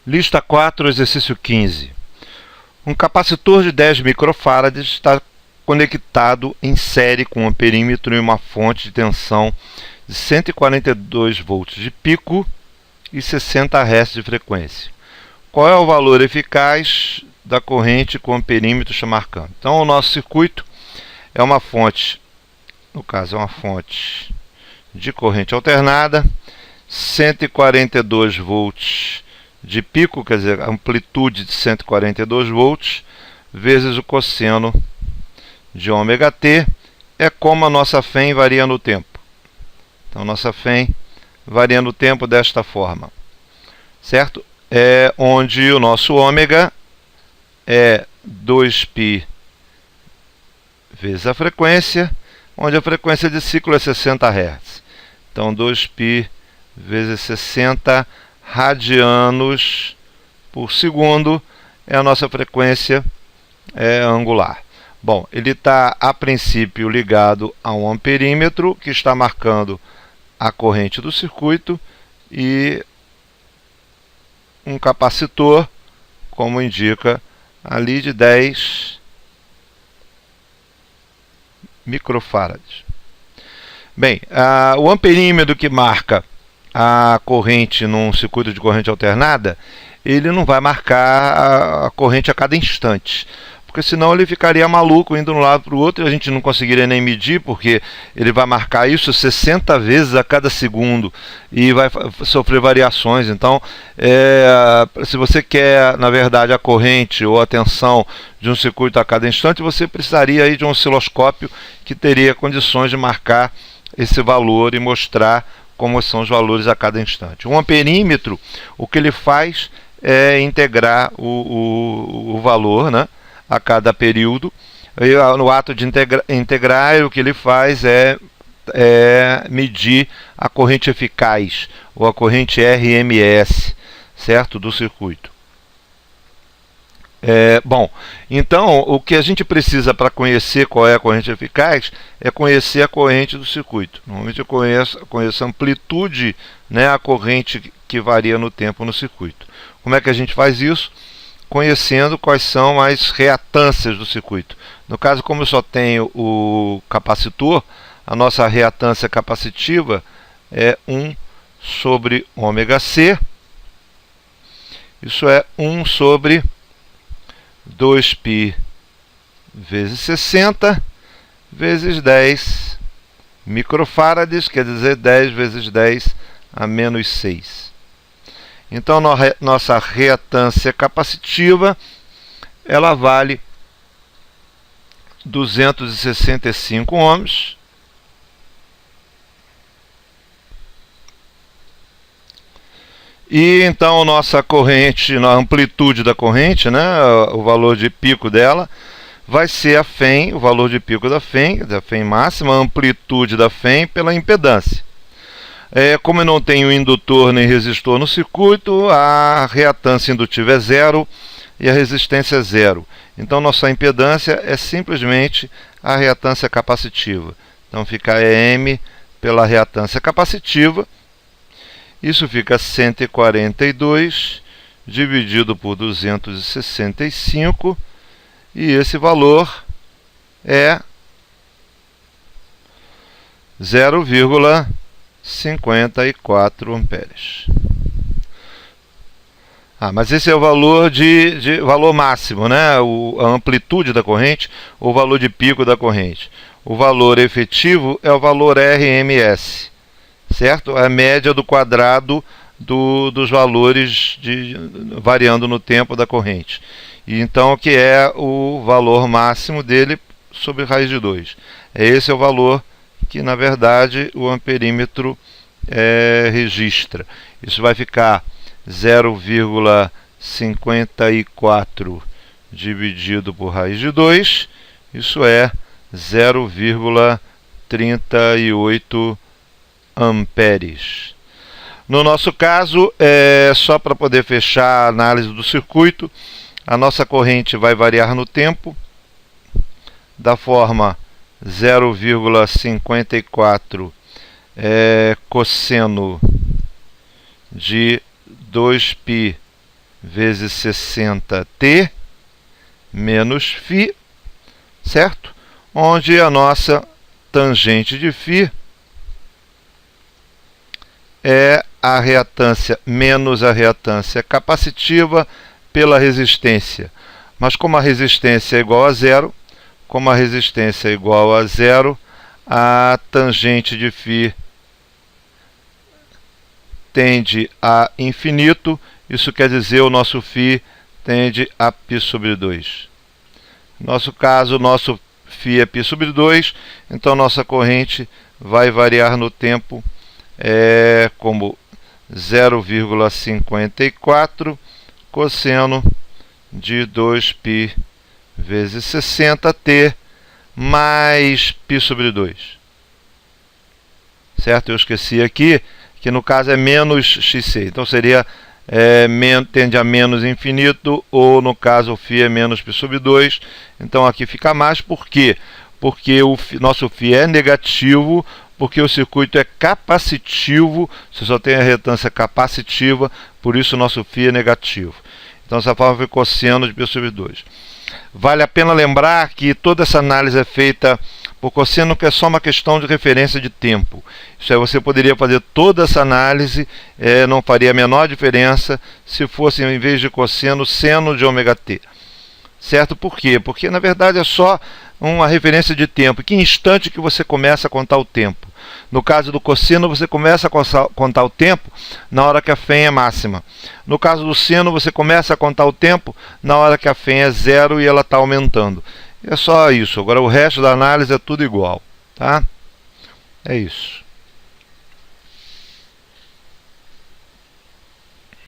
Lista 4, exercício 15. Um capacitor de 10 microfarads está conectado em série com um perímetro e uma fonte de tensão de 142 volts de pico e 60 Hz de frequência. Qual é o valor eficaz da corrente com o perímetro marcando? Então, o nosso circuito é uma fonte, no caso é uma fonte de corrente alternada, 142 volts de pico, quer dizer, amplitude de 142 volts, vezes o cosseno de ômega t, é como a nossa FEM varia no tempo. Então, nossa FEM varia no tempo desta forma, certo? É onde o nosso ômega é 2π vezes a frequência, onde a frequência de ciclo é 60 Hz. Então, 2π vezes 60 radianos por segundo é a nossa frequência angular. Bom, ele está a princípio ligado a um amperímetro que está marcando a corrente do circuito e um capacitor, como indica ali, de 10 microfarads. Bem, o amperímetro que marca a corrente num circuito de corrente alternada, ele não vai marcar a corrente a cada instante, porque senão ele ficaria maluco indo de um lado para o outro e a gente não conseguiria nem medir, porque ele vai marcar isso 60 vezes a cada segundo e vai sofrer variações. Então, se você quer, na verdade, a corrente ou a tensão de um circuito a cada instante, você precisaria aí de um osciloscópio que teria condições de marcar esse valor e mostrar como são os valores a cada instante. Um amperímetro, o que ele faz é integrar o valor, né, a cada período. E no ato de integrar, o que ele faz é medir a corrente eficaz, ou a corrente RMS, certo, do circuito. Bom, então o que a gente precisa para conhecer qual é a corrente eficaz é conhecer a corrente do circuito. Normalmente eu conheço a amplitude, né, a corrente que varia no tempo no circuito. Como é que a gente faz isso? Conhecendo quais são as reatâncias do circuito. No caso, como eu só tenho o capacitor, a nossa reatância capacitiva é 1 sobre ômega c. Isso é 1 sobre 2π vezes 60 vezes 10 microfarads, quer dizer 10 vezes 10 a menos 6. Então, nossa reatância capacitiva, ela vale 265 ohms. E então nossa corrente, a amplitude da corrente, né, o valor de pico dela, vai ser a FEM, o valor de pico da FEM máxima, a amplitude da FEM pela impedância. Como eu não tenho indutor nem resistor no circuito, a reatância indutiva é zero e a resistência é zero. Então nossa impedância é simplesmente a reatância capacitiva. Então fica M pela reatância capacitiva. Isso fica 142 dividido por 265 e esse valor é 0,54 amperes. Mas esse é o valor valor máximo, né? A amplitude da corrente, ou o valor de pico da corrente. O valor efetivo é o valor RMS. Certo? A média do quadrado dos valores variando no tempo da corrente. E então, que é o valor máximo dele sobre raiz de 2. Esse é o valor que, na verdade, o amperímetro registra. Isso vai ficar 0,54 dividido por raiz de 2. Isso é 0,38 amperes. No nosso caso, só para poder fechar a análise do circuito, a nossa corrente vai variar no tempo da forma 0,54 cosseno de 2π vezes 60t menos φ, certo? Onde a nossa tangente de φ é a reatância menos a reatância capacitiva pela resistência. Mas como a resistência é igual a zero, a tangente de φ tende a infinito. Isso quer dizer o nosso φ tende a π sobre 2. No nosso caso, o nosso φ é π sobre 2, então nossa corrente vai variar no tempo como 0,54 cosseno de 2π vezes 60t mais π sobre 2. Certo? Eu esqueci aqui que no caso é menos xc, então seria tende a menos infinito, ou no caso o φ é menos π sobre 2. Então aqui fica mais, por quê? Porque o nosso φ é negativo, porque o circuito é capacitivo, você só tem a reatância capacitiva, por isso o nosso φ é negativo. Então essa forma foi cosseno de π sobre 2. Vale a pena lembrar que toda essa análise é feita por cosseno, que é só uma questão de referência de tempo. Isso aí, você poderia fazer toda essa análise, não faria a menor diferença se fosse, em vez de cosseno, seno de ômega-t. Certo? Por quê? Porque na verdade é só uma referência de tempo. Que instante que você começa a contar o tempo? No caso do cosseno, você começa a contar o tempo na hora que a φ é máxima. No caso do seno, você começa a contar o tempo na hora que a φ é zero e ela está aumentando. É só isso. Agora o resto da análise é tudo igual, tá? É isso.